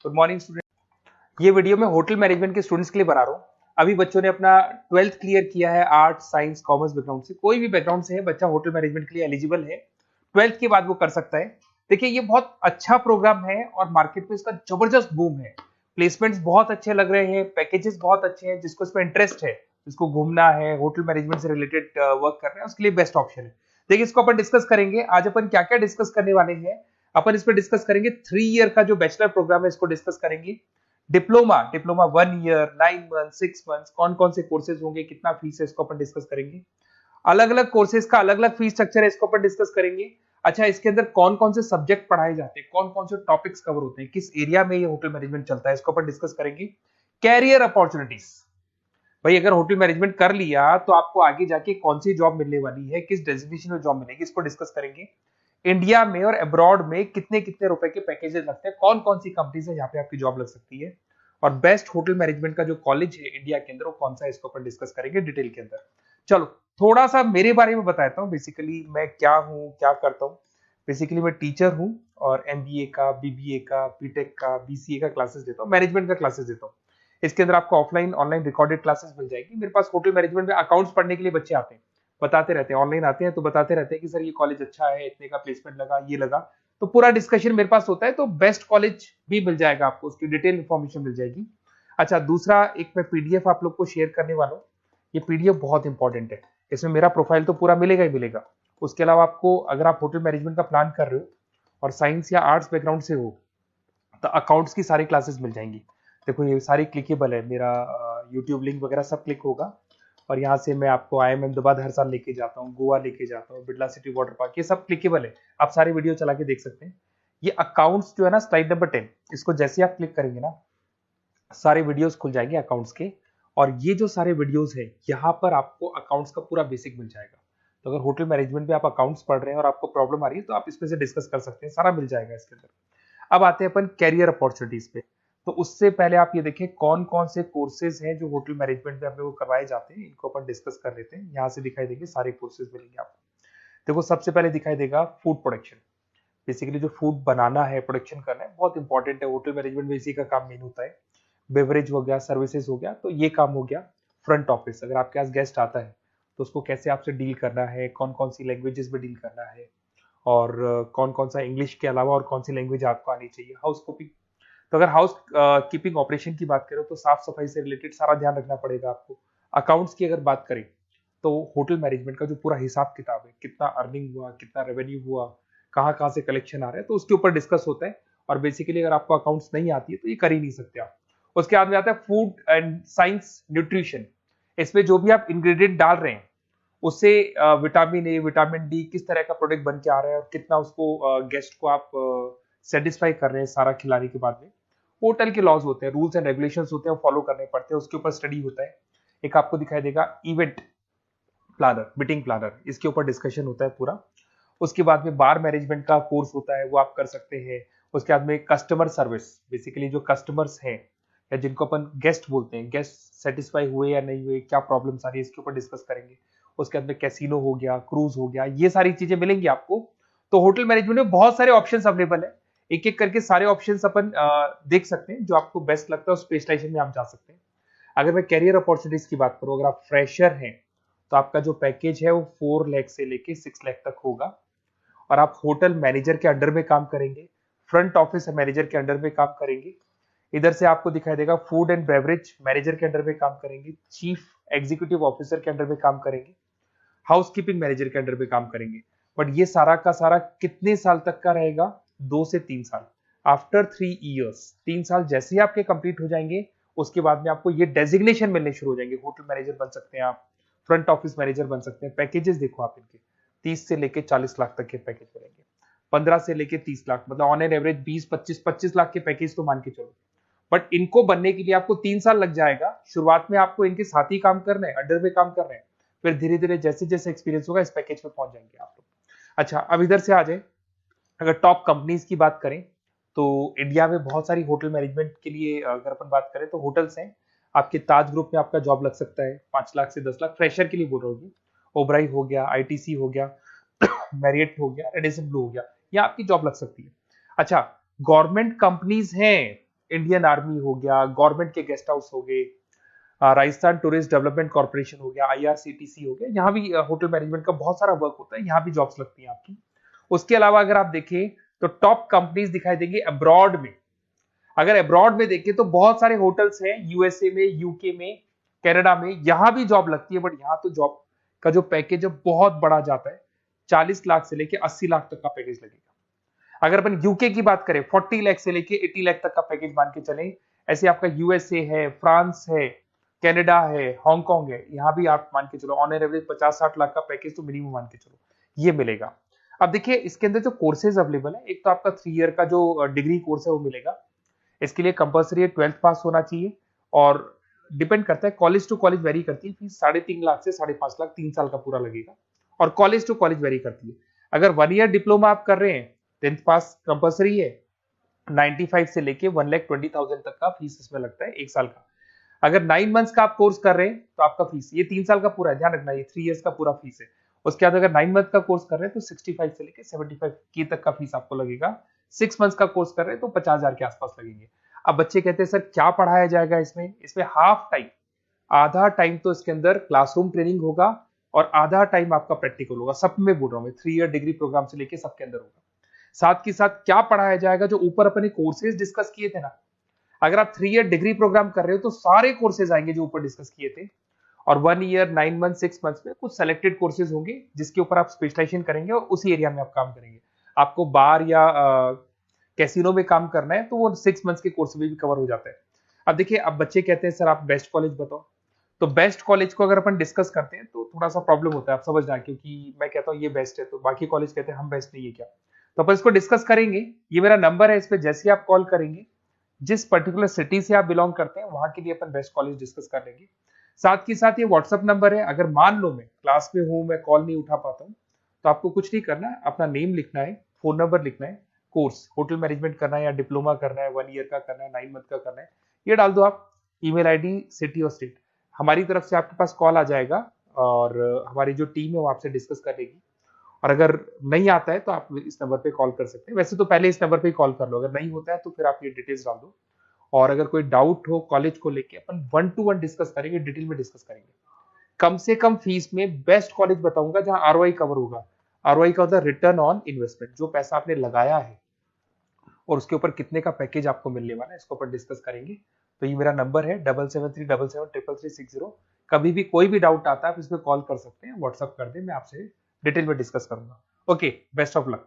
Good morning student. ये video मैं hotel management के स्टूडेंट्स के लिए बना रहा हूँ। अभी बच्चों ने अपना 12th क्लियर किया है, आर्ट्स साइंस कॉमर्स बैकग्राउंड से, कोई भी बैकग्राउंड से है बच्चा होटल मैनेजमेंट के लिए एलिजिबल है। 12th के बाद वो कर सकता है। देखिए ये बहुत अच्छा प्रोग्राम है और मार्केट में इसका जबरदस्त बूम है। प्लेसमेंट्स बहुत अच्छे लग रहे हैं, पैकेजेस बहुत अच्छे हैं। जिसको इसमें इंटरेस्ट है, जिसको घूमना है, होटल मैनेजमेंट से रिलेटेड वर्क करना है, उसके लिए बेस्ट ऑप्शन है। देखिए इसको अपन डिस्कस करेंगे। आज अपन क्या क्या डिस्कस करने वाले हैं। अपन इसमें डिस्कस करेंगे 3 ईयर का जो बैचलर प्रोग्राम है, इसको डिस्कस करेंगे। Diploma diploma 1 year, 9 month, 6 month, कौन कौन से कोर्सेज होंगे, कितना फीस है, इसको अपन डिस्कस करेंगे। अलग अलग कोर्सेज का अलग अलग फीस स्ट्रक्चर है, इसको अपन डिस्कस करेंगे। अच्छा, इसके अंदर कौन कौन से सब्जेक्ट पढ़ाए जाते हैं, कौन कौन से टॉपिक्स कवर होते हैं, किस एरिया में ये होटल मैनेजमेंट चलता है, इसको अपन डिस्कस करेंगे। कैरियर अपॉर्चुनिटीज, भाई अगर होटल मैनेजमेंट कर लिया तो आपको आगे जाके कौन सी जॉब मिलने वाली है, किस डेजिग्नेशन में जॉब मिलेगी, इसको डिस्कस करेंगे। इंडिया में और अब्रॉड में कितने कितने रुपए के पैकेजेस लगते हैं, कौन कौन सी कंपनीज है जहां पे आपकी जॉब लग सकती है, और बेस्ट होटल मैनेजमेंट का जो कॉलेज है इंडिया के अंदर वो कौन सा है, इसको अपन डिस्कस करेंगे डिटेल के अंदर। चलो थोड़ा सा मेरे बारे में बताता हूँ। बेसिकली मैं क्या हूँ, क्या करता हूँ। बेसिकली मैं टीचर हूँ और एमबीए का, बीबीए का, बीटेक का, बीसीए का क्लासेस देता हूँ, मैनेजमेंट का क्लासेस देता हूँ। इसके अंदर आपको ऑफलाइन ऑनलाइन रिकॉर्डेड क्लासेस मिल जाएगी। मेरे पास होटल मैनेजमेंट में अकाउंट्स पढ़ने के लिए बच्चे आते हैं, बताते रहते हैं, ऑनलाइन आते हैं तो बताते रहते हैं कि सर ये कॉलेज अच्छा है, इतने का प्लेसमेंट लगा, ये लगा। तो पूरा डिस्कशन मेरे पास होता है। तो बेस्ट कॉलेज भी मिल जाएगा आपको, उसकी डिटेल इंफॉर्मेशन मिल जाएगी। अच्छा, दूसरा एक मैं पीडीएफ आप लोग को शेयर करने वाला हूँ। ये पीडीएफ बहुत इंपॉर्टेंट है, इसमें मेरा प्रोफाइल तो पूरा मिलेगा ही मिलेगा। उसके अलावा आपको, अगर आप होटल मैनेजमेंट का प्लान कर रहे हो और साइंस या आर्ट्स बैकग्राउंड से हो, तो अकाउंट्स की सारी क्लासेस मिल जाएंगी। देखो ये सारी क्लिकेबल है, मेरा यूट्यूब लिंक वगैरह सब क्लिक होगा। और यहाँ से मैं आपको आईएम अहमदाबाद हर साल लेके जाता हूँ, गोवा लेके जाता हूँ, बिरला सिटी वाटर पार्क, ये सब क्लिकेबल है। आप सारी वीडियो चला के देख सकते हैं। ये अकाउंट्स जो है ना, स्लाइड नंबर 10, इसको जैसे आप क्लिक करेंगे ना, सारे वीडियोस खुल जाएंगे अकाउंट्स के। और ये जो सारे वीडियोस है, यहाँ पर आपको अकाउंट्स का पूरा बेसिक मिल जाएगा। तो अगर होटल मैनेजमेंट में आप अकाउंट्स पढ़ रहे हैं और आपको प्रॉब्लम आ रही है तो आप इसमें से डिस्कस कर सकते हैं, सारा मिल जाएगा इसके अंदर। अब आते हैं अपन कैरियर अपॉर्चुनिटीज पे। तो उससे पहले आप ये देखें कौन कौन से कोर्सेज हैं जो होटल मैनेजमेंट में अपने को करवाए जाते हैं, इनको अपन डिस्कस कर लेते हैं। यहाँ से दिखाई देंगे सारे कोर्सेज मिलेंगे आपको। देखो सबसे पहले दिखाई देगा फूड प्रोडक्शन। बेसिकली जो फूड बनाना है, प्रोडक्शन करना है, बहुत इंपॉर्टेंट है। होटल मैनेजमेंट में इसी का काम मेन होता है। बेवरेज हो गया, सर्विसेज हो गया, तो ये काम हो गया। फ्रंट ऑफिस, अगर आपके पास गेस्ट आता है तो उसको कैसे आपसे डील करना है, कौन कौन सी लैंग्वेजेस में डील करना है, और कौन कौन सा इंग्लिश के अलावा और कौन सी लैंग्वेज आपको आनी चाहिए। हाउस कीपिंग, तो अगर हाउस कीपिंग ऑपरेशन की बात करें तो साफ सफाई से रिलेटेड सारा ध्यान रखना पड़ेगा आपको। अकाउंट्स की अगर बात करें तो होटल मैनेजमेंट का जो पूरा हिसाब किताब है, कितना अर्निंग हुआ, कितना रेवेन्यू हुआ, कहाँ कहाँ से कलेक्शन आ रहा है, तो उसके ऊपर डिस्कस होता है। और बेसिकली अगर आपको अकाउंट्स नहीं आती है तो ये कर ही नहीं सकते आप। उसके बाद में आता है फूड एंड साइंस न्यूट्रिशन। इसमें जो भी आप इंग्रेडिएंट डाल रहे हैं उससे विटामिन ए, विटामिन डी, किस तरह का प्रोडक्ट बन के आ रहा है और कितना उसको गेस्ट को आप सेटिस्फाई कर रहे हैं सारा खिलाने के बाद में। होटल के लॉज होते हैं, रूल्स एंड रेगुलेशंस होते हैं, वो फॉलो करने पड़ते हैं, उसके ऊपर स्टडी होता है। एक आपको दिखाई देगा इवेंट प्लानर, मीटिंग प्लानर, इसके ऊपर डिस्कशन होता है पूरा। उसके बाद में बार मैनेजमेंट का कोर्स होता है, वो आप कर सकते हैं। उसके बाद में कस्टमर सर्विस, बेसिकली जो कस्टमर्स हैं या जिनको अपन गेस्ट बोलते हैं, गेस्ट सेटिस्फाई हुए या नहीं हुए, क्या प्रॉब्लम्स आ रही है, इसके ऊपर डिस्कस करेंगे। उसके बाद में कैसीनो हो गया, क्रूज हो गया, ये सारी चीजें मिलेंगी आपको। तो होटल मैनेजमेंट में बहुत सारे ऑप्शंस अवेलेबल है। एक एक करके सारे ऑप्शंस अपन देख सकते हैं, जो आपको बेस्ट लगता है उस स्पेशलाइजेशन में आप जा सकते हैं। अगर मैं कैरियर अपॉर्चुनिटीज की बात करूं, अगर आप फ्रेशर हैं तो आपका जो पैकेज है वो 4 लाख से लेके 6 लाख तक होगा। और आप होटल मैनेजर के अंडर में काम करेंगे, फ्रंट ऑफिस मैनेजर के अंडर में काम करेंगे। इधर से आपको दिखाई देगा फूड एंड बेवरेज मैनेजर के अंडर में काम करेंगे, चीफ एग्जीक्यूटिव ऑफिसर के अंडर में काम करेंगे, हाउसकीपिंग मैनेजर के अंडर में काम करेंगे। बट ये सारा का सारा कितने साल तक का रहेगा? 2 से 3 साल। आफ्टर 3 इयर्स, 3 साल जैसे ही आपके कंप्लीट हो जाएंगे, उसके बाद में आपको ये डेजिग्नेशन मिलने शुरू हो जाएंगे। होटल मैनेजर बन सकते हैं आप, फ्रंट ऑफिस मैनेजर बन सकते हैं। पैकेजेस देखो आप इनके, 30 से लेके 40 लाख तक के पैकेज मिलेंगे, 15 से लेके 30 लाख, मतलब ऑन एन एवरेज 20, 25, 25 लाख के पैकेज तो मान के चलो। बट इनको बनने के लिए आपको 3 साल लग जाएगा। शुरुआत में आपको इनके साथ ही काम करना है, अंडर में काम कर रहे हैं, फिर धीरे धीरे जैसे जैसे एक्सपीरियंस होगा इस पैकेज पे पहुंच जाएंगे आप लोग। अच्छा, अब इधर से आ जाए, अगर टॉप कंपनीज की बात करें तो इंडिया में बहुत सारी होटल मैनेजमेंट के लिए अगर अपन बात करें तो होटल्स हैं। आपके ताज ग्रुप में आपका जॉब लग सकता है, 5 लाख से 10 लाख, फ्रेशर के लिए बोल रहा हूँ। ओबराई हो गया, आईटीसी हो गया, मैरियट हो गया, रेडिसन ब्लू हो गया, ये आपकी जॉब लग सकती है। अच्छा, गवर्नमेंट कंपनीज हैं इंडियन आर्मी हो गया, गवर्नमेंट के गेस्ट हाउस हो गए, राजस्थान टूरिस्ट डेवलपमेंट कॉर्पोरेशन हो गया, आईआरसीटीसी हो गया, यहाँ भी होटल मैनेजमेंट का बहुत सारा वर्क होता है, यहाँ भी जॉब्स लगती हैं आपकी। उसके अलावा अगर आप देखें तो टॉप कंपनीज दिखाई देंगी अब्रॉड में। अगर अब्रॉड में देखें तो बहुत सारे होटल्स हैं यूएसए में, यूके में, कनाडा में, यहां भी जॉब लगती है। बट यहाँ तो जॉब का जो पैकेज है बहुत बड़ा जाता है, 40 लाख से लेके 80 लाख तक का पैकेज लगेगा। अगर अपन यूके की बात करें 40 लाख से लेके 80 लाख तक का पैकेज मान के चले। ऐसे आपका यूएसए है, फ्रांस है, कनाडा है, हांगकांग है, यहाँ भी आप मान के चलो ऑन एन एवरेज 50-60 लाख का पैकेज तो मिनिमम मान के चलो ये मिलेगा। अब देखिए इसके अंदर जो कोर्सेज अवेलेबल है, एक तो आपका 3 ईयर का जो डिग्री कोर्स है वो मिलेगा। इसके लिए कंपलसरी 12th पास होना चाहिए और डिपेंड करता है, कॉलेज टू कॉलेज वेरी करती है फीस। 3.5 लाख से 5.5 लाख 3 साल का पूरा लगेगा और कॉलेज टू कॉलेज वेरी करती है। अगर 1 ईयर डिप्लोमा आप कर रहे हैं, 10th पास कंपलसरी है, 95 से लेके 1,20,000 तक का फीस इसमें लगता है 1 साल का। अगर 9 मंथ्स का आप कोर्स कर रहे हैं तो आपका फीस, ये 3 साल का पूरा है, ध्यान रखना, ये 3 इयर्स का पूरा फीस है। उसके बाद अगर 9 मंथ का कोर्स कर रहे हैं तो 65 से लेके 75 की तक का फीस आपको लगेगा। 6 मंथ्स का कोर्स कर रहे हैं तो 50,000 के आसपास लगेंगे। अब बच्चे कहते हैं सर क्या पढ़ाया जाएगा इसमें? इसमें हाफ टाइम, आधा टाइम तो इसके अंदर क्लासरूम ट्रेनिंग होगा और आधा टाइम आपका प्रैक्टिकल होगा। सब में बोल रहा हूँ मैं, 3 ईयर डिग्री प्रोग्राम से लेके सबके अंदर होगा। साथ के साथ क्या पढ़ाया जाएगा, जो ऊपर अपने कोर्सेज डिस्कस किए थे ना, अगर आप 3 ईयर डिग्री प्रोग्राम कर रहे हो तो सारे कोर्सेज आएंगे जो ऊपर डिस्कस किए थे। और 1 ईयर, 9 मंथ, 6 मंथ्स में कुछ सेलेक्टेड कोर्सेज होंगे जिसके ऊपर आप स्पेशलाइजेशन करेंगे और उसी एरिया में आप काम करेंगे। आपको बार या कैसीनो में काम करना है तो वो 6 मंथ्स के कोर्स में भी कवर हो जाता है। अब देखिए, अब बच्चे कहते हैं सर आप बेस्ट कॉलेज बताओ। तो बेस्ट कॉलेज को अगर अपन डिस्कस करते हैं तो थोड़ा सा प्रॉब्लम होता है, आप समझना, क्योंकि मैं कहता हूँ ये बेस्ट है तो बाकी कॉलेज कहते हैं हम बेस्ट नहीं है क्या। तो अपन इसको डिस्कस करेंगे। ये मेरा नंबर है, इस पे जैसे ही आप कॉल करेंगे, जिस पर्टिकुलर सिटी से आप बिलोंग करते हैं वहां के लिए अपन बेस्ट कॉलेज डिस्कस कर लेंगे। साथ के साथ ये व्हाट्सअप नंबर है, अगर मान लो मैं क्लास में हूं, मैं कॉल नहीं उठा पाता हूं, तो आपको कुछ नहीं करना है, अपना नेम लिखना है, फोन नंबर लिखना है, कोर्स होटल मैनेजमेंट करना है या डिप्लोमा करना है, 1 ईयर का करना है, 9 मंथ का करना है, ये डाल दो आप, ईमेल आईडी, सिटी और स्टेट। हमारी तरफ से आपके पास कॉल आ जाएगा और हमारी जो टीम है वो आपसे डिस्कस कर लेगी। और अगर नहीं आता है तो आप इस नंबर पे कॉल कर सकते हैं। वैसे तो पहले इस नंबर पे कॉल कर लो, अगर नहीं होता है तो फिर आप ये डिटेल्स डाल दो। और अगर कोई डाउट हो कॉलेज को लेके, अपन 1 to 1 डिस्कस करेंगे, डिटेल में डिस्कस करेंगे। कम से कम फीस में बेस्ट कॉलेज बताऊंगा जहां आरओआई कवर होगा। आरओआई का होता है रिटर्न ऑन इन्वेस्टमेंट, जो पैसा आपने लगाया है और उसके ऊपर कितने का पैकेज आपको मिलने वाला है, इसको अपन डिस्कस करेंगे। तो ये मेरा नंबर है 7737733360। कभी भी कोई भी डाउट आता है आप इस पर कॉल कर सकते हैं, व्हाट्सअप कर दे, मैं आपसे डिटेल में डिस्कस करूंगा। Okay, best of luck.